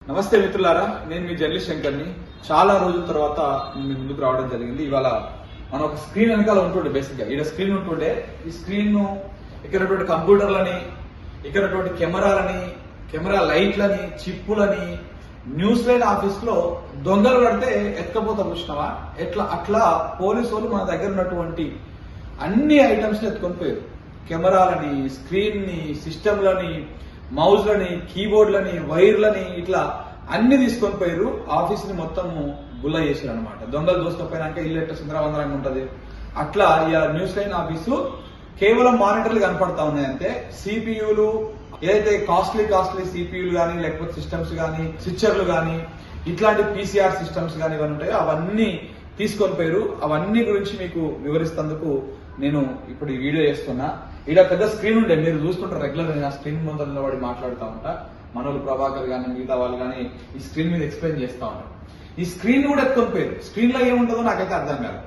నమస్తే మిత్రులారా, నేను మీ జర్నలిస్ట్ శంకర్ని. చాలా రోజుల తర్వాత మీ ముందుకు రావడం జరిగింది. ఇవాళ మనం ఒక స్క్రీన్ వెనకాల ఉంటుండే, బేసిక్గా ఇక్కడ స్క్రీన్ ఉంటుండే. ఈ స్క్రీన్ ను ఇక్కడ కంప్యూటర్లని, ఇక్కడ కెమెరా లైట్లని, చిప్పులని, న్యూస్ లైన్ ఆఫీస్ లో దొంగలు పడితే ఎత్తుకపోతారు చూసినావా, అట్లా పోలీసు వాళ్ళు మన దగ్గర ఉన్నటువంటి అన్ని ఐటమ్స్ ని ఎత్తుకొని పోయారు. కెమెరాలని, స్క్రీన్ ని, సిస్టమ్లని, మౌజ్లని, కీబోర్డ్లని, వైర్లని, ఇట్లా అన్ని తీసుకొని పోయారు. ఆఫీస్ ని మొత్తం గుల్ల చేశారు అనమాట. దొంగలు దోసుకపోయినాక ఇల్లు ఎట్ట సుందరవందరంగా ఉంటది, అట్లా ఈ న్యూస్ లైన్ ఆఫీసు కేవలం మానిటర్లు కనపడతా ఉన్నాయి అంతే. సిపియులు ఏదైతే కాస్ట్లీ సిపియులు కానీ, లేకపోతే సిస్టమ్స్ కానీ, స్విచ్చర్లు కానీ, ఇట్లాంటి పీసీఆర్ సిస్టమ్స్ కానీ ఇవన్నీ ఉంటాయో అవన్నీ తీసుకొని పోయారు. అవన్నీ గురించి మీకు వివరిస్తేందుకు నేను ఇప్పుడు ఈ వీడియో చేస్తున్నా. ఇక్కడ పెద్ద స్క్రీన్ ఉండే, మీరు చూస్తుంటారు రెగ్యులర్ గా స్క్రీన్ ముందు నిలబడి మాట్లాడుతూ ఉంటా. మనోళ్ళు ప్రభాకర్ కానీ, మిగతా వాళ్ళు కానీ ఈ స్క్రీన్ మీద ఎక్స్ప్లెయిన్ చేస్తా ఉంటారు. ఈ స్క్రీన్ కూడా ఎత్తుకొని పోయారు. స్క్రీన్ లో ఏముంటుందో నాకైతే అర్థం కాదు.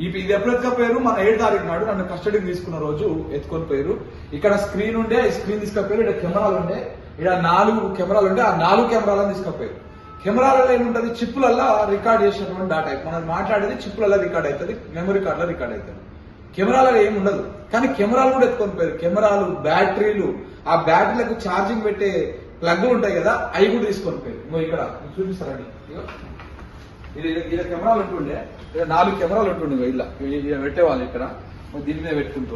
ఇది ఎప్పుడు ఎత్తుకపోయారు, మన 7 తారీఖు నాడు నన్ను కస్టడీకి తీసుకున్న రోజు ఎత్తుకొని పోయారు. ఇక్కడ స్క్రీన్ ఉండే, ఈ స్క్రీన్ తీసుకపోయారు. ఇక్కడ కెమెరాలు ఉండే, ఇక్కడ 4 కెమెరాలు ఉండే, ఆ 4 కెమెరాలను తీసుకపోయారు. కెమెరాలలో ఏముంటది, చిప్పులల్లా రికార్డ్ చేసినటువంటి డాటా, మనం మాట్లాడేది చిప్పులల్లా రికార్డ్ అవుతుంది, మెమరీ కార్డులో రికార్డ్ అవుతుంది. కెమెరాలలో ఏమి ఉండదు, కానీ కెమెరాలు కూడా ఎత్తుకొని పోయారు. కెమెరాలు, బ్యాటరీలు, ఆ బ్యాటరీలకు ఛార్జింగ్ పెట్టే ప్లగ్లు ఉంటాయి కదా, అవి కూడా తీసుకొని పోయారు. ఇక్కడ చూపిస్తారండి, ఇలా కెమెరాలు ఉంటుండే, ఇక్కడ 4 కెమెరాలు ఉంటుండే, ఇలా పెట్టేవాళ్ళు. ఇక్కడ దీని మీద పెట్టుకుంటూ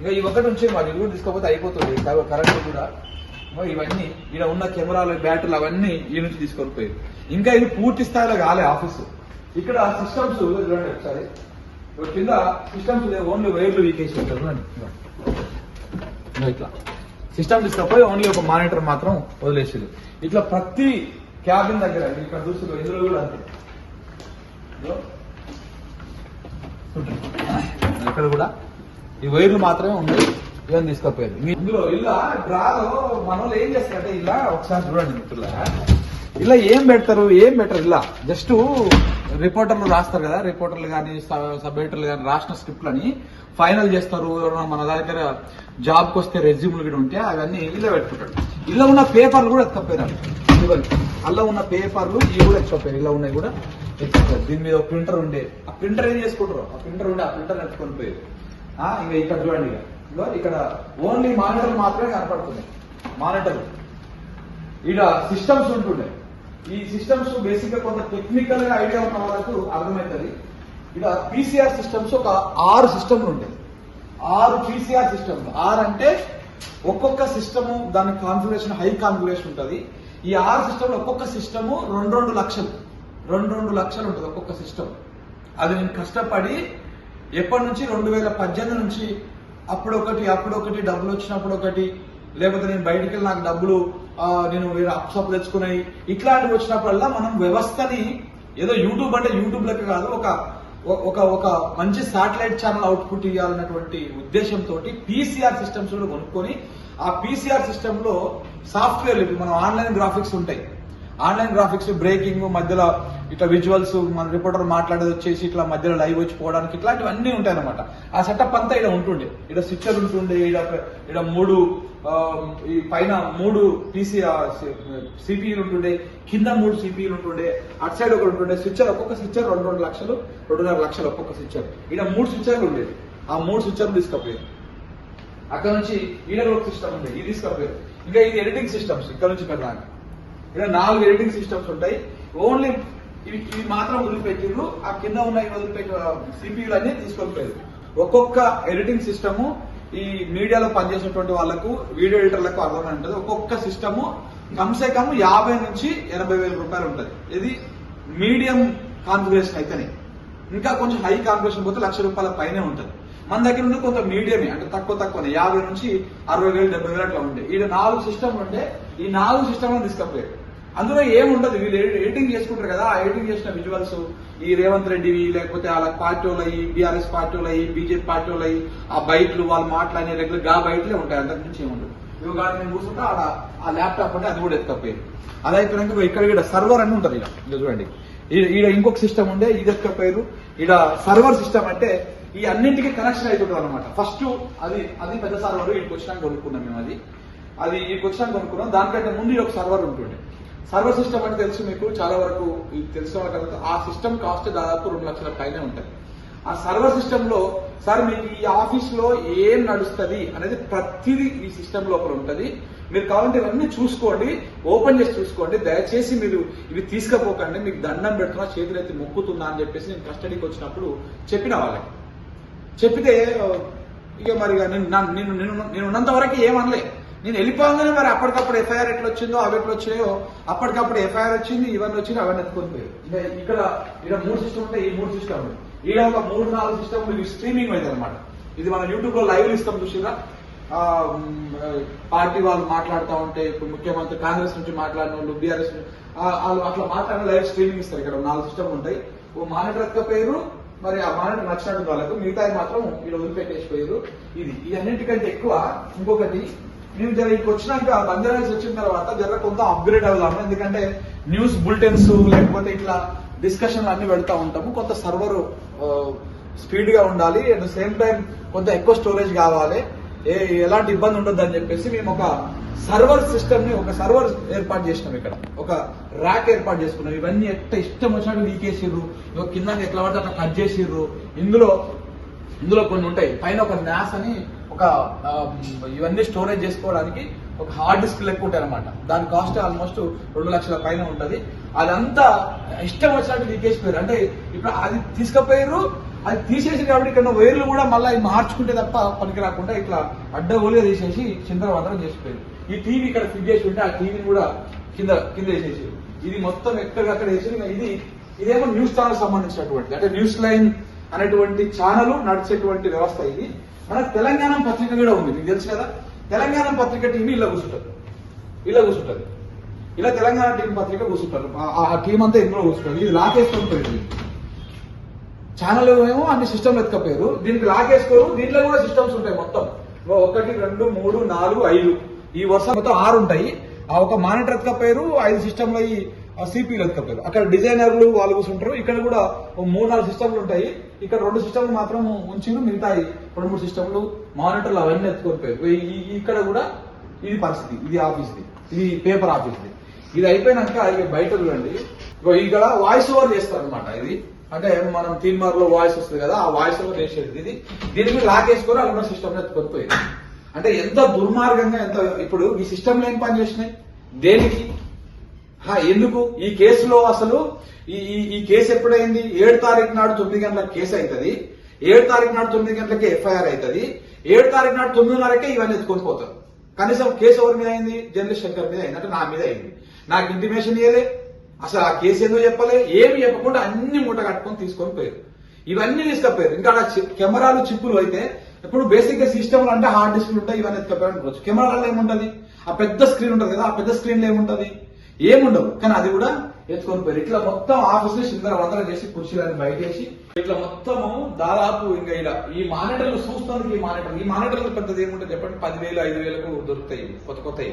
ఇక ఈ ఒకటి నుంచి మరి ఇవి కూడా తీసుకోకపోతే అయిపోతుంది. కరెంట్ కూడా ఇవన్నీ ఇక్కడ ఉన్న కెమెరాలు, బ్యాటరీలు అవన్నీ ఈ నుంచి తీసుకొని పోయారు. ఇంకా ఇది పూర్తి స్థాయిలో కాలే ఆఫీసు. ఇక్కడ సిస్టమ్స్ చూడండి ఒకసారి, కింద సిస్టమ్స్ ఓన్లీ వైర్లు వీకేసి ఉంటారు. ఇట్లా సిస్టమ్ తీసుకపోయి ఓన్లీ ఒక మానిటర్ మాత్రం వదిలేసారు. ఇట్లా ప్రతి క్యాబిన్ దగ్గర ఇక్కడ చూస్తారు, ఇందులో కూడా అంతే. ఇక్కడ కూడా ఈ వైర్లు మాత్రమే ఉన్నాయి, ఇవన్నీ తీసుకపోయారు. ఇందులో ఇలా డ్రాలో మన వాళ్ళు ఏం చేస్తారంటే, ఇలా ఒకసారి చూడండి మిత్రుల, ఇలా ఏం పెట్టరు, ఇలా జస్ట్ రిపోర్టర్లు రాస్తారు కదా, రిపోర్టర్లు కానీ, సబ్ ఎడిటర్లు కానీ రాసిన స్క్రిప్ట్లని ఫైనల్ చేస్తారు. మన దగ్గర జాబ్కి వస్తే రెజ్యూమ్లు కూడా ఉంటే అవన్నీ ఇలా పెట్టుకుంటాడు. ఇలా ఉన్న పేపర్లు కూడా ఎత్తుకపోయినారు. అలా ఉన్న పేపర్లు ఇవి కూడా ఎత్తుకపోయారు. ఇలా ఉన్నాయి కూడా ఎత్తుకపోయారు. దీని మీద ఒక ప్రింటర్ ఉండే, ఆ ప్రింటర్ ఏం చేసుకుంటారు, ఆ ప్రింటర్ ఎత్తుకొని పోయారు. ఇంకా ఇక్కడ చూడండి, ఇక్కడ ఓన్లీ మానిటర్ మాత్రమే కనపడుతున్నాయి. మానిటర్ ఇక్కడ సిస్టమ్స్ ఉంటుండే. ఈ సిస్టమ్స్ బేసిక్ గా కొంత టెక్నికల్ గా ఐడియా ఉన్న వాళ్ళకు అర్థమవుతుంది. ఇక్కడ పీసీఆర్ సిస్టమ్స్ ఒక 6 సిస్టమ్లు ఉంటాయి. 6 పీసీఆర్ సిస్టమ్లు. 6 అంటే ఒక్కొక్క సిస్టమ్ దాని కాన్ఫిగరేషన్ హై కాన్ఫిగరేషన్ ఉంటుంది. ఈ 6 సిస్టమ్లు ఒక్కొక్క సిస్టమ్ 2 లక్షలు ఉంటుంది ఒక్కొక్క సిస్టమ్. అది నేను కష్టపడి ఎప్పటి నుంచి 2018 నుంచి అప్పుడొకటి డబ్బులు వచ్చినప్పుడు ఒకటి, లేకపోతే నేను బయటికి వెళ్ళి నాకు డబ్బులు నేను అప్సప్ తెచ్చుకున్నాయి, ఇట్లాంటివి వచ్చినప్పుడల్లా మనం వ్యవస్థని ఏదో యూట్యూబ్ అంటే యూట్యూబ్ లెక్క కాదు, ఒక మంచి శాటిలైట్ ఛానల్ అవుట్పుట్ ఇవ్వాలన్నటువంటి ఉద్దేశంతో పీసీఆర్ సిస్టమ్స్ కూడా కొనుక్కొని, ఆ పీసీఆర్ సిస్టమ్ లో సాఫ్ట్వేర్ ఇప్పుడు మనం ఆన్లైన్ గ్రాఫిక్స్ ఉంటాయి. ఆన్లైన్ గ్రాఫిక్స్, బ్రేకింగ్, మధ్యలో ఇట్లా విజువల్స్, మన రిపోర్టర్ మాట్లాడేది వచ్చేసి ఇట్లా మధ్యలో లైవ్ వచ్చిపోవడానికి ఇట్లాంటివన్నీ ఉంటాయి అనమాట. ఆ సెటప్ అంతా ఇక్కడ ఉంటుండే. ఇక్కడ స్విచ్చర్ ఉంటుండే, ఇక్కడ 3 ఈ పైన 3 సిపిఈలు ఉంటుండే, కింద 3 సిపిఈలు ఉంటుండే, అటు సైడ్ ఒకటి ఉంటుండే. స్విచ్చర్ ఒక్కొక్క స్విచ్చర్ 2.5 లక్షలు 2.5 లక్షలు ఒక్కొక్క స్విచ్చర్. ఇక్కడ 3 స్విచ్చర్లు ఉండేది. ఆ 3 స్విచ్చర్లు తీసుకపోయారు. అక్కడ నుంచి ఈడ ఒక సిస్టమ్ ఉండేది, ఇది తీసుకపోయారు. ఇంకా ఇది ఎడిటింగ్ సిస్టమ్స్, ఇక్కడ నుంచి పెద్ద ఇక్కడ 4 ఎడిటింగ్ సిస్టమ్స్ ఉంటాయి. ఓన్లీ ఇవి మాత్రం వదిలిపెట్టిర్రు. ఆ కింద ఉన్న వదిలిపెట్టిన సిపియూలు అన్ని తీసుకొని పోయారు. ఒక్కొక్క ఎడిటింగ్ సిస్టమ్ ఈ మీడియాలో పనిచేసేటువంటి వాళ్ళకు, వీడియో ఎడిటర్లకు అర్థమై ఉంటుంది. ఒక్కొక్క సిస్టమ్ కమ్సే కమ్ 50 నుంచి 80 వేల రూపాయలు ఉంటుంది. ఇది మీడియం కాన్ఫిగరేషన్ అయితేనే. ఇంకా కొంచెం హై కాన్ఫిగరేషన్ పోతే ₹1,00,000 పైనే ఉంటుంది. మన దగ్గర నుండి కొంత మీడియమే, అంటే తక్కువనే 50 నుంచి 60,000 70,000 అట్లా ఉండే. ఈ 4 సిస్టమ్లు ఉంటే ఈ 4 సిస్టమ్లను తీసుకపోయారు. అందులో ఏముండదు, వీళ్ళు ఎడిటింగ్ చేసుకుంటారు కదా, ఆ ఎడిటింగ్ చేసిన విజువల్స్ ఈ రేవంత్ రెడ్డివి, లేకపోతే వాళ్ళ పార్టీ వాళ్ళవి, బీఆర్ఎస్ పార్టీ వాళ్ళవి, బీజేపీ పార్టీ వాళ్ళవి, ఆ బయటలు వాళ్ళు మాట్లాడిన రెగ్యులర్ గా బయటలే ఉంటాయి. అంతకు మించి ఏముండదు. ఇవి కానీ నేను కూర్చుంటే ఆ ల్యాప్టాప్ అంటే అది కూడా ఎత్తుకపోయారు. అది అయిపోయినాక ఇక్కడ సర్వర్ అని ఉంటుంది. ఇలా చూడండి, ఈడ ఇంకొక సిస్టమ్ ఉండే, ఇది ఎత్తుకపోయారు. ఈడ సర్వర్ సిస్టమ్ అంటే ఈ అన్నింటికి కనెక్షన్ అవుతుంటారు అనమాట. ఫస్ట్ అది పెద్ద సర్వర్, వీటికి వచ్చినాక కొనుక్కున్నాం మేము. అది వీటికి వచ్చినాక కొనుక్కున్నాం. దానికంటే ముందు ఒక సర్వర్ ఉంటుండే. సర్వర్ సిస్టమ్ అంటే తెలుసు మీకు చాలా వరకు తెలిసిన వాళ్ళకి. ఆ సిస్టమ్ కాస్ట్ దాదాపు 2 లక్షల పైనే ఉంటుంది. ఆ సర్వర్ సిస్టమ్ లో సార్ మీకు ఈ ఆఫీస్ లో ఏం నడుస్తుంది అనేది ప్రతిదీ ఈ సిస్టమ్ లోపల ఉంటుంది. మీరు కావాలంటే ఇవన్నీ చూసుకోండి, ఓపెన్ చేసి చూసుకోండి. దయచేసి మీరు ఇవి తీసుకుపోకండి, మీకు దండం పెడుతున్నా, చేతులు అయితే మొక్కుతున్నా అని చెప్పేసి నేను కస్టడీకి వచ్చినప్పుడు చెప్పిన వాళ్ళకి. చెప్పితే ఇక మరి నేను ఉన్నంత వరకు ఏమనలే. నేను వెళ్ళిపోగానే మరి అప్పటికప్పుడు ఎఫ్ఐఆర్ ఎట్లా వచ్చిందో అవి ఎట్లా వచ్చినాయో అప్పటికప్పుడు ఎఫ్ఐఆర్ వచ్చింది, ఇవన్నీ వచ్చింది, అవన్నీ ఎత్తుకొని పోయారు. ఇక్కడ 3 సిస్టమ్ ఉంటాయి, ఈ 3 సిస్టమ్ ఈడ ఒక 3-4 సిస్టమ్లు ఇవి స్ట్రీమింగ్ అయితే అనమాట. ఇది మన యూట్యూబ్ లో లైవ్ ఇస్తాం చూసిరా. పార్టీ వాళ్ళు మాట్లాడుతూ ఉంటే ఇప్పుడు ముఖ్యమంత్రి కాంగ్రెస్ నుంచి మాట్లాడిన వాళ్ళు, బీఆర్ఎస్ వాళ్ళు అట్లా మాట్లాడిన లైవ్ స్ట్రీమింగ్ ఇస్తారు. ఇక్కడ 4 సిస్టమ్లు ఉంటాయి. ఓ మానిటర్ ఎత్తకపోయారు, మరి ఆ మానిటర్ నచ్చినట్టు వాళ్ళకు, మిగతా మాత్రం వీళ్ళు వదిలిపెట్టేసిపోయారు. ఇది అన్నింటికంటే ఎక్కువ ఇంకొకటి, మేము జర ఇక్కడికి వచ్చినాక బంజారాస్ వచ్చిన తర్వాత జర కొంత అప్గ్రేడ్ అవుదాము. ఎందుకంటే న్యూస్ బులెటిన్స్ లేకపోతే ఇట్లా డిస్కషన్ అన్ని పెడతా ఉంటాము. కొంత సర్వర్ స్పీడ్ గా ఉండాలి, అట్ ద సేమ్ టైం కొంత ఎక్కువ స్టోరేజ్ కావాలి, ఎలాంటి ఇబ్బంది ఉండదు అని చెప్పేసి మేము ఒక సర్వర్ సిస్టమ్ ని, ఒక సర్వర్ ఏర్పాటు చేసినాం. ఇక్కడ ఒక ర్యాక్ ఏర్పాటు చేసుకున్నాం. ఇవన్నీ ఎట్లా ఇష్టం వచ్చినట్టు లీకేసిర్రు, కింద ఎట్లా పడితే అట్లా కట్ చేసిర్రు. ఇందులో కొన్ని ఉంటాయి. పైన ఒక న్యాస్ అని ఒక ఇవన్నీ స్టోరేజ్ చేసుకోవడానికి ఒక హార్డ్ డిస్క్ లెక్క ఉంటాయి అనమాట. దాని కాస్ట్ ఆల్మోస్ట్ 2 లక్షల పైన ఉంటది. అదంతా ఇష్టం వచ్చినట్టు లీకేసిపోయారు. అంటే ఇప్పుడు అది తీసుకుపోయారు, అది తీసేసి కాబట్టి ఇక్కడ వైర్లు కూడా మళ్ళీ మార్చుకుంటే తప్ప పనికి రాకుండా ఇట్లా అడ్డగోలుగా తీసేసి చిందరవందరం చేసిపోయారు. ఈ టీవీ ఇక్కడ ఫిట్ చేసి ఉంటే ఆ టీవీని కూడా కింద వేసేసి ఇది మొత్తం ఎక్కడికక్కడ వేసి ఇదేమో న్యూస్ ఛానల్ సంబంధించినటువంటి, అంటే న్యూస్ లైన్ అనేటువంటి ఛానల్ నడిచేటువంటి వ్యవస్థ ఇది. మన తెలంగాణ పత్రిక కూడా ఉంది, మీకు తెలుసు కదా. తెలంగాణ పత్రిక టీవీ ఇలా కూర్చుంటారు. ఇలా తెలంగాణ టీవీ పత్రిక కూర్చుంటారు. ఆ టీం అంతా ఇందులో కూర్చుంటారు. ఇది లాకేసుకొని పోయింది. ఛానల్ ఏమో అన్ని సిస్టమ్లు ఎత్తుకపోయారు, దీనికి లాకేసుకోరు. దీంట్లో కూడా సిస్టమ్స్ ఉంటాయి మొత్తం 1, 2, 3, 4, 5 ఈ వరుస మొత్తం 6 ఉంటాయి. ఆ ఒక మానిటర్ ఎత్తుకపోయారు, 5 సిస్టమ్లు అయ్యి సిపిలు ఎత్తుకపోయారు. అక్కడ డిజైనర్లు వాళ్ళు కూర్చుంటారు. ఇక్కడ కూడా 3-4 సిస్టమ్లు ఉంటాయి. ఇక్కడ 2 సిస్టమ్లు మాత్రం ఉంచి మిగతా 2-3 సిస్టమ్లు మానిటర్లు అవన్నీ ఎత్తుకోపోయారు. ఇక్కడ కూడా ఇది పరిస్థితి. ఇది ఆఫీస్ది, ఇది పేపర్ ఆఫీస్ది. ఇది అయిపోయినాక ఇక బయట చూడండి, ఇక్కడ వాయిస్ ఓవర్ చేస్తారు అనమాట. ఇది అంటే మనం తీన్మార్ లో వాయిస్ వస్తుంది కదా, ఆ వాయిస్ ఓవర్ చేసేది ఇది. దీనికి లాక్ వేసుకొని అక్కడ సిస్టమ్ ఎత్తుకొనిపోయింది. అంటే ఎంత దుర్మార్గంగా, ఎంత ఇప్పుడు ఈ సిస్టమ్లు ఏం పని చేసినాయి, దేనికి, ఎందుకు ఈ కేసులో అసలు ఈ కేసు ఎప్పుడైంది? 7 తారీఖు నాడు 9 గంటలకు కేసు అవుతుంది. 7 తారీఖు నాడు 9 గంటలకే ఎఫ్ఐఆర్ అవుతుంది. 7 తారీఖు నాడు 9:30కే ఇవన్నీ ఎత్తుకొని పోతారు. కనీసం కేసు ఎవరి మీద అయింది? జర్నలిస్ట్ శంకర్ మీద అయింది, అంటే నా మీద అయింది. నాకు ఇంటిమేషన్ ఇయ్యలే, అసలు ఆ కేసు ఏదో చెప్పలే, ఏమి చెప్పకుండా అన్ని మూట కట్టుకొని తీసుకొని పోయారు. ఇవన్నీ తీసుకపోయారు. ఇంకా కెమెరాలు చిప్పులు అయితే ఇప్పుడు బేసిక్ గా సిస్టమ్ అంటే హార్డ్ డిస్క్లు ఉంటాయి, ఇవన్నీ ఎత్తుకపోయారు అనుకోవచ్చు. కెమెరాలో ఏముంటది? ఆ పెద్ద స్క్రీన్ ఉంటది కదా, ఆ పెద్ద స్క్రీన్ లో ఏముంటది? ఏముండవు. కానీ అది కూడా ఎత్తుకొని పోయారు. ఇట్లా మొత్తం ఆఫీస్ లో చిందరవందరం చేసి కుర్చీలను బయటేసి ఇట్లా మొత్తము దాదాపు ఇంకా ఇలా ఈ మానిటర్లు చూస్తానికి ఈ మానిటర్లు పెద్దది ఏముంటుంది చెప్పండి? 10,000, 5,000కు దొరుకుతాయి కొత్తవి.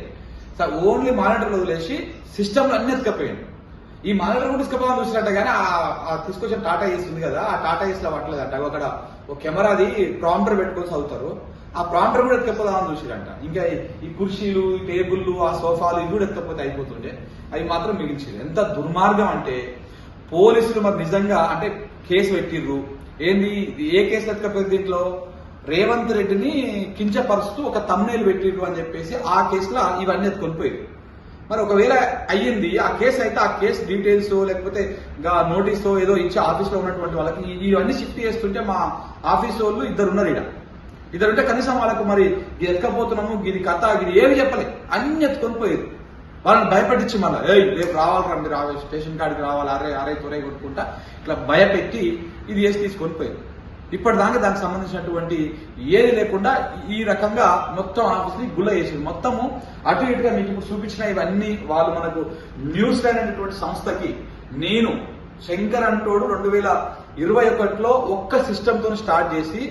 సార్ ఓన్లీ మానిటర్లు వదిలేసి సిస్టమ్లు అన్ని ఎత్తుకపోయాడు. ఈ మానిటర్ కూడా తీసుకుపోవాలని చూసినట్టు కానీ ఆ తీసుకొచ్చిన టాటా ఏస్ ఉంది కదా, ఆ టాటా ఏస్ లో పట్టలేదంట. అక్కడ ఒక కెమెరాది ప్రాంప్టర్ పెట్టుకొని చదువుతారు, ఆ ప్రాంప్టర్ కూడా ఎత్తుకపోదామని చూసిరంట. ఇంకా ఈ కుర్చీలు, ఈ టేబుల్లు, ఆ సోఫాలు ఇవి కూడా ఎత్తుకపోతే అయిపోతుండే, అవి మాత్రం మిగిల్చింది. ఎంత దుర్మార్గం అంటే పోలీసులు మరి నిజంగా అంటే కేసు పెట్టిర్రు. ఏంది ఏ కేసు ఎత్తుకపోయింది? దీంట్లో రేవంత్ రెడ్డిని కించపరుస్తూ ఒక తమ్నేలు పెట్టిర్రు అని చెప్పేసి ఆ కేసులో ఇవన్నీ ఎత్తుకొని పోయారు. మరి ఒకవేళ అయ్యింది ఆ కేసు అయితే ఆ కేసు డీటెయిల్స్ లేకపోతే నోటీసో ఏదో ఇచ్చి ఆఫీస్ లో ఉన్నటువంటి వాళ్ళకి ఇవన్నీ షిఫ్ట్ చేస్తుంటే మా ఆఫీస్ వాళ్ళు ఇద్దరున్నారు. ఇద్దరుంటే కనీసం వాళ్ళకు మరి ఎత్తుకపోతున్నాము, ఇది కథ, ఇది ఏమి చెప్పలే, అన్ని ఎత్తుకొని పోయారు. వాళ్ళని భయపెట్టించి మళ్ళీ రేపు రావాలరా మీరు స్టేషన్ కాడికి రావాలి, అరే త్వర కొట్టుకుంటా ఇట్లా భయపెట్టి ఇది వేసి తీసుకొని పోయారు. ఇప్పటిదాకా దానికి సంబంధించినటువంటి ఏది లేకుండా ఈ రకంగా మొత్తం ఆఫీస్ ని గుల్ల చేసింది. మొత్తము అటు ఇటుగా మీకు ఇప్పుడు చూపించిన ఇవన్నీ వాళ్ళు మనకు న్యూస్ లైన్ అనేటువంటి సంస్థకి నేను శంకర్ అంటోడు 2021లో ఒక్క సిస్టమ్ తో స్టార్ట్ చేసి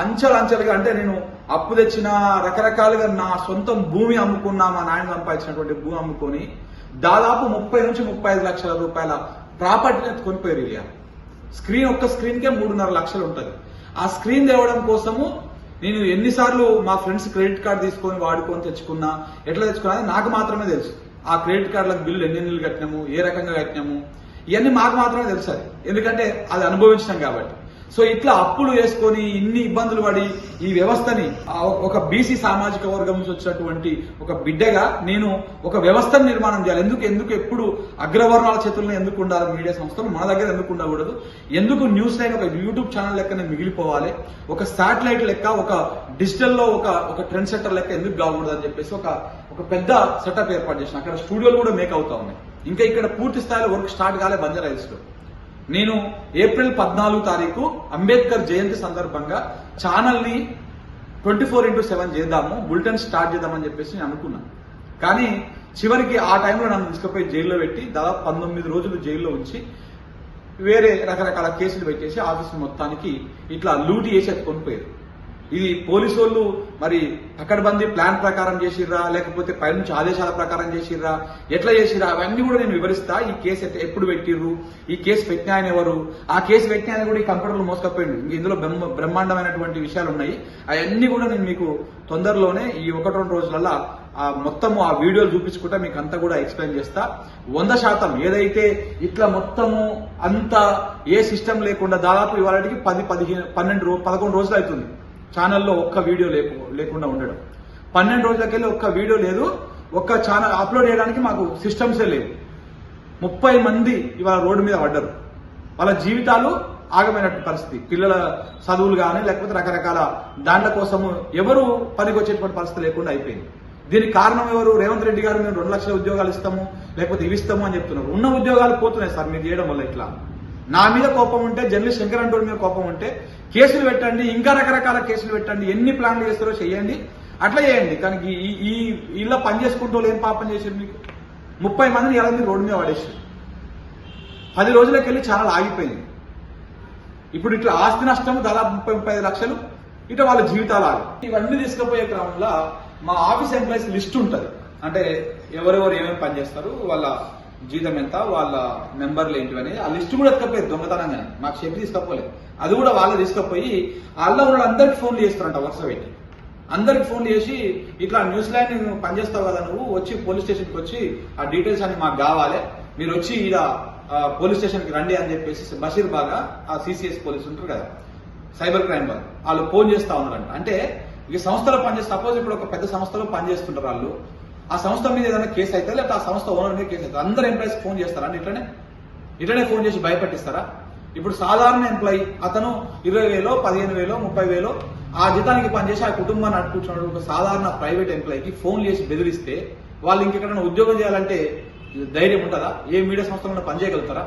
అంచెలుగా, అంటే నేను అప్పు తెచ్చిన రకరకాలుగా నా సొంత భూమి అమ్ముకున్నా, మా నాయన సంపాదించినటువంటి భూమి అమ్ముకొని దాదాపు 30 నుంచి 35 లక్షల రూపాయల ప్రాపర్టీని కొనిపోయారు. స్క్రీన్ ఒక్క స్క్రీన్ కే 3.5 లక్షలు ఉంటుంది. ఆ స్క్రీన్ తేవడం కోసము నేను ఎన్నిసార్లు మా ఫ్రెండ్స్ క్రెడిట్ కార్డు తీసుకొని వాడుకొని తెచ్చుకున్నా, ఎట్లా తెచ్చుకున్నా నాకు మాత్రమే తెలుసు. ఆ క్రెడిట్ కార్డులకు బిల్లు ఎన్ని నెలలు కట్టినాము, ఏ రకంగా కట్టినాము, ఇవన్నీ మాకు మాత్రమే తెలుసు. ఎందుకంటే అది అనుభవించినాం కాబట్టి. సో ఇట్లా అప్పులు వేసుకొని ఇన్ని ఇబ్బందులు పడి ఈ వ్యవస్థని ఒక బీసీ సామాజిక వర్గం నుంచి వచ్చినటువంటి ఒక బిడ్డగా నేను ఒక వ్యవస్థను నిర్మాణం చేయాలి. ఎందుకు ఎప్పుడు అగ్రవర్ణాల చేతుల్లో ఎందుకు ఉండాలి మీడియా సంస్థలు, మన దగ్గర ఎందుకు ఉండకూడదు, ఎందుకు న్యూస్ లైన్ ఒక యూట్యూబ్ ఛానల్ లెక్కనే మిగిలిపోవాలి, ఒక శాటిలైట్ లెక్క, ఒక డిజిటల్లో ఒక ట్రెండ్ సెట్టర్ లెక్క ఎందుకు కాకూడదు అని చెప్పేసి ఒక పెద్ద సెటప్ ఏర్పాటు చేసిన. అక్కడ స్టూడియోలు కూడా మేక్ అవుతా ఉన్నాయి. ఇంకా ఇక్కడ పూర్తి స్థాయిలో వర్క్ స్టార్ట్ కాలే బంజారా హిల్స్ లో. నేను ఏప్రిల్ 14 తారీఖు అంబేద్కర్ జయంతి సందర్భంగా ఛానల్ ని 24/7 చేద్దాము, బులెటిన్ స్టార్ట్ చేద్దామని చెప్పేసి నేను అనుకున్నాను. కానీ చివరికి ఆ టైంలో నన్ను తీసుకుపోయి జైల్లో పెట్టి దాదాపు 19 రోజులు జైల్లో ఉంచి వేరే రకరకాల కేసులు పెట్టేసి ఆఫీసు మొత్తానికి ఇట్లా లూటి చేసి ఎత్తుకొని పోయారు. ఇది పోలీసు వాళ్ళు మరి పకడ్బందీ ప్లాన్ ప్రకారం చేసిర్రా, లేకపోతే పైనుంచి ఆదేశాల ప్రకారం చేసిర్రా, ఎట్లా చేసిర్రా, అవన్నీ కూడా నేను వివరిస్తా. ఈ కేసు ఎప్పుడు పెట్టిర్రు, ఈ కేసు పెట్టిన ఆయన ఎవరు, ఆ కేసు పెట్టిన ఆయన కూడా ఈ కంప్యూటర్లో మోసుకపోయిండు. ఇందులో బ్రహ్మాండమైనటువంటి విషయాలు ఉన్నాయి. అవన్నీ కూడా నేను మీకు తొందరలోనే ఈ 1-2 రోజులలో మొత్తము ఆ వీడియోలు చూపించుకుంటా మీకు అంతా కూడా ఎక్స్ప్లెయిన్ చేస్తా. 100% ఏదైతే ఇట్లా మొత్తము అంతా ఏ సిస్టమ్ లేకుండా దాదాపు ఇవాళకి 11 రోజులు అవుతుంది ఛానల్లో ఒక్క వీడియో లేకుండా ఉండడం. 12 రోజులకెళ్ళి ఒక్క వీడియో లేదు, ఒక్క ఛానల్ అప్లోడ్ చేయడానికి మాకు సిస్టమ్సే లేవు. 30 మంది ఇవాళ రోడ్డు మీద పడ్డారు. వాళ్ళ జీవితాలు ఆగమైనట్టు పరిస్థితి, పిల్లల చదువులు కానీ లేకపోతే రకరకాల దాంట్ల కోసము ఎవరు పనికి వచ్చేటువంటి పరిస్థితి లేకుండా అయిపోయింది. దీనికి కారణం ఎవరు? రేవంత్ రెడ్డి గారు మేము 2 లక్షల ఉద్యోగాలు ఇస్తాము లేకపోతే ఇవి ఇస్తాము అని చెప్తున్నారు. ఉన్న ఉద్యోగాలు పోతున్నాయి సార్ మీరు చేయడం వల్ల. ఇట్లా నా మీద కోపం ఉంటే, జర్నలిస్ట్ శంకరంటోడి మీద కోపం ఉంటే కేసులు పెట్టండి, ఇంకా రకరకాల కేసులు పెట్టండి, ఎన్ని ప్లాన్లు చేస్తారో చెయ్యండి, అట్లా చేయండి. కానీ ఈ ఇలా పని చేసుకుంటూ ఏం పాపం చేశారు మీకు? 30 మందిని ఎలా మీరు రోడ్డు మీద పడేసారు. 10 రోజులకి వెళ్ళి ఛానల్ ఆగిపోయింది. ఇప్పుడు ఇట్లా ఆస్తి నష్టం దాదాపు 30-35 లక్షలు, ఇట్లా వాళ్ళ జీవితాలు ఆగి. ఇవన్నీ తీసుకుపోయే క్రమంలో మా ఆఫీస్ ఎంప్లాయీస్ లిస్ట్ ఉంటుంది. అంటే ఎవరెవరు ఏమేమి పని చేస్తారు, వాళ్ళ జీతం ఎంత, వాళ్ళ మెంబర్లు ఏంటివని ఆ లిస్టు కూడా ఎత్తుకపోయారు దొంగతనంగానే. మాకు చెప్పి తీసుకపోలేదు, అది కూడా వాళ్ళే తీసుకుపోయి వాళ్ళందరికీ ఫోన్లు చేస్తారంట వరుస పెట్టి. అందరికి ఫోన్ చేసి ఇట్లా న్యూస్ లైన్ పనిచేస్తావు కదా నువ్వు, వచ్చి పోలీస్ స్టేషన్కి వచ్చి ఆ డీటెయిల్స్ అని మాకు కావాలి, మీరు వచ్చి ఇలా పోలీస్ స్టేషన్కి రండి అని చెప్పేసి బషీర్ బాగా ఆ సిసిఎస్ పోలీసు ఉంటారు కదా, సైబర్ క్రైమ్ వాళ్ళు ఫోన్ చేస్తా ఉన్నారంట. అంటే ఈ సంస్థలో పనిచేస్తే సపోజ్ ఇప్పుడు ఒక పెద్ద సంస్థలో పనిచేస్తుంటారు వాళ్ళు, ఆ సంస్థ మీద ఏదైనా కేసు అయితే లేకపోతే ఆ సంస్థ ఓనర్ మీద కేసు అయితే అందరు ఎంప్లాయీస్ ఫోన్ చేస్తారా అండి? ఇట్లనే ఫోన్ చేసి భయపెట్టిస్తారా? ఇప్పుడు సాధారణ ఎంప్లాయీ అతను 20,000, 15,000, 30,000 ఆ జీతానికి పనిచేసి ఆ కుటుంబాన్ని నడుపుకుంటున్నాడు. ఒక సాధారణ ప్రైవేట్ ఎంప్లాయీకి ఫోన్ చేసి బెదిరిస్తే వాళ్ళు ఇంకెక్కడైనా ఉద్యోగం చేయాలంటే ధైర్యం ఉంటుందా? ఏ మీడియా సంస్థలో పనిచేయగలుగుతారా?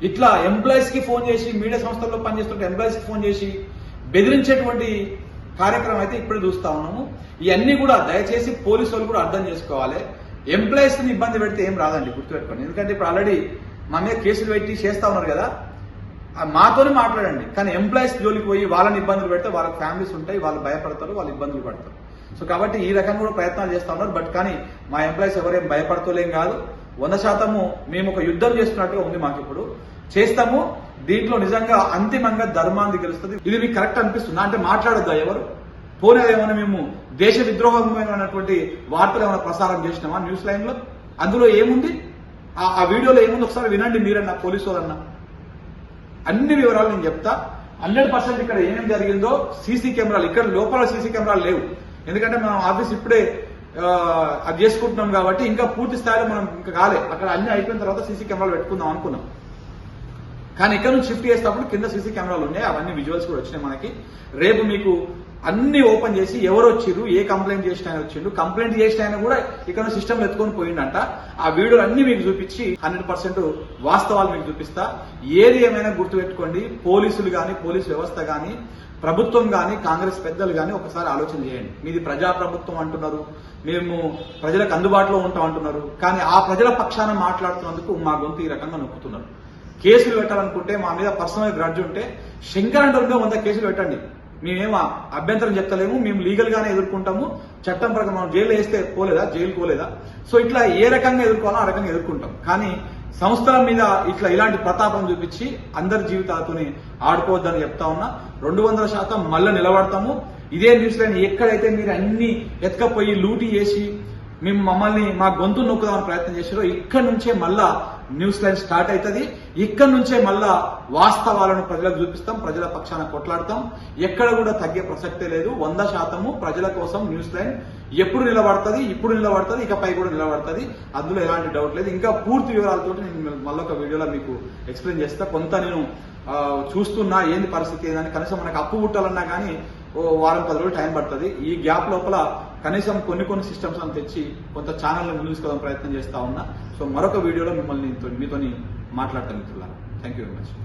ఇట్లా ఎంప్లాయీస్ కి ఫోన్ చేసి, మీడియా సంస్థల్లో పనిచేస్తుంటే ఎంప్లాయీస్ కి ఫోన్ చేసి బెదిరించేటువంటి కార్యక్రమం అయితే ఇప్పుడే చూస్తా ఉన్నాము. ఇవన్నీ కూడా దయచేసి పోలీసు వాళ్ళు కూడా అర్థం చేసుకోవాలి. ఎంప్లాయీస్ ని ఇబ్బంది పెడితే ఏం రాదండి, గుర్తుపెట్టుకోండి. ఎందుకంటే ఇప్పుడు ఆల్రెడీ మా మీద కేసులు పెట్టి చేస్తా ఉన్నారు కదా, మాతోనే మాట్లాడండి. కానీ ఎంప్లాయీస్ జోలికి పోయి వాళ్ళని ఇబ్బందులు పెడితే వాళ్ళకి ఫ్యామిలీస్ ఉంటాయి, వాళ్ళు భయపడతారు, వాళ్ళు ఇబ్బందులు పడతారు. సో కాబట్టి ఈ రకంగా కూడా ప్రయత్నాలు చేస్తా ఉన్నారు. బట్ కానీ మా ఎంప్లాయీస్ ఎవరేం భయపడతలేం కాదు. 100% మేము ఒక యుద్ధం చేస్తున్నట్టుగా ఉంది మాకు. ఇప్పుడు చేస్తాము. దీంట్లో నిజంగా అంతిమంగా ధర్మాన్ని గెలుస్తుంది. ఇది మీకు కరెక్ట్ అనిపిస్తుందా? అంటే మాట్లాడొద్దా ఎవరు? పోనీ ఏమైనా మేము దేశ విద్రోహమైనటువంటి వార్తలు ఏమైనా ప్రసారం చేసినామా న్యూస్ లైన్ లో? అందులో ఏముంది? ఆ వీడియోలో ఏముంది ఒకసారి వినండి మీరన్నా, పోలీసు వాళ్ళన్నా. అన్ని వివరాలు నేను చెప్తా. 100% ఇక్కడ ఏమేమి జరిగిందో సీసీ కెమెరాలు, ఇక్కడ లోపల సీసీ కెమెరాలు లేవు. ఎందుకంటే మనం ఆఫీస్ ఇప్పుడే అది చేసుకుంటున్నాం కాబట్టి ఇంకా పూర్తి స్థాయిలో మనం ఇంకా కాలే. అక్కడ అన్ని అయిపోయిన తర్వాత సీసీ కెమెరాలు పెట్టుకుందాం అనుకున్నాం. కానీ ఇక్కడ నుంచి షిఫ్ట్ చేసేటప్పుడు కింద సీసీ కెమెరాలు ఉన్నాయి, అవన్నీ విజువల్స్ కూడా వచ్చినాయి మనకి. రేపు మీకు అన్ని ఓపెన్ చేసి ఎవరు వచ్చిర్రు, ఏ కంప్లైంట్ చేసిన ఆయన వచ్చిండు, కంప్లైంట్ చేసిన ఆయన కూడా ఇక్కడ సిస్టమ్ ఎత్తుకొని పోయిండంట. ఆ వీడియోలు అన్ని మీకు చూపించి 100% వాస్తవాలు మీకు చూపిస్తా. ఏది ఏమైనా గుర్తుపెట్టుకోండి, పోలీసులు గాని, పోలీసు వ్యవస్థ గాని, ప్రభుత్వం గాని, కాంగ్రెస్ పెద్దలు గాని ఒకసారి ఆలోచన చేయండి. మీది ప్రజాప్రభుత్వం అంటున్నారు, మేము ప్రజలకు అందుబాటులో ఉంటాం అంటున్నారు, కానీ ఆ ప్రజల పక్షాన మాట్లాడుతున్నందుకు మా గొంతు ఈ రకంగా నొక్కుతున్నారు. కేసులు పెట్టాలనుకుంటే, మా మీద పర్సనల్ గ్రడ్జ్ ఉంటే శంకరంటోడిగా 100 కేసులు పెట్టండి. మేమేమో అభ్యంతరం చెప్తలేము, మేము లీగల్ గానే ఎదుర్కొంటాము. చట్టం ప్రకారం మనం జైలు వేస్తే పోలేదా, జైలు పోలేదా? సో ఇట్లా ఏ రకంగా ఎదుర్కోవాలో ఆ రకంగా ఎదుర్కొంటాం. కానీ సంస్థల మీద ఇలాంటి ప్రతాపం చూపించి అందరి జీవితాలతోని ఆడుకోవద్దని చెప్తా ఉన్నా. 200% మళ్ళీ నిలబడతాము. ఇదే న్యూస్ లైన్ ఎక్కడైతే మీరు అన్ని ఎత్తుకపోయి లూటీ చేసి మేము మమ్మల్ని మా గొంతు నొక్కుదామని ప్రయత్నం చేశారో ఇక్కడ నుంచే మళ్ళా న్యూస్ లైన్ స్టార్ట్ అవుతుంది. ఇక్కడ నుంచే మళ్ళా వాస్తవాలను ప్రజలకు చూపిస్తాం, ప్రజల పక్షాన కొట్లాడతాం. ఎక్కడ కూడా తగ్గే ప్రసక్తే లేదు. 100% ప్రజల కోసం న్యూస్ లైన్ ఎప్పుడు నిలబడుతుంది, ఇప్పుడు నిలబడుతుంది, ఇకపై కూడా నిలబడుతుంది. అందులో ఎలాంటి డౌట్ లేదు. ఇంకా పూర్తి వివరాలతో నేను మళ్ళొక వీడియోలో మీకు ఎక్స్ప్లెయిన్ చేస్తా. కొంత నేను చూస్తున్నా ఏంది పరిస్థితి ఏదని. కనీసం మనకు అప్పు పుట్టాలన్నా కానీ ఓ వారం 10 రోజులు టైం పడుతుంది. ఈ గ్యాప్ లోపల కనీసం కొన్ని సిస్టమ్స్ అని తెచ్చి కొంత ఛానల్ని ముందుకు తీసుకోవడం ప్రయత్నం చేస్తా ఉన్నా. సో మరొక వీడియోలో మీతోని మాట్లాడతాను మిత్రులారా. Thank you very much.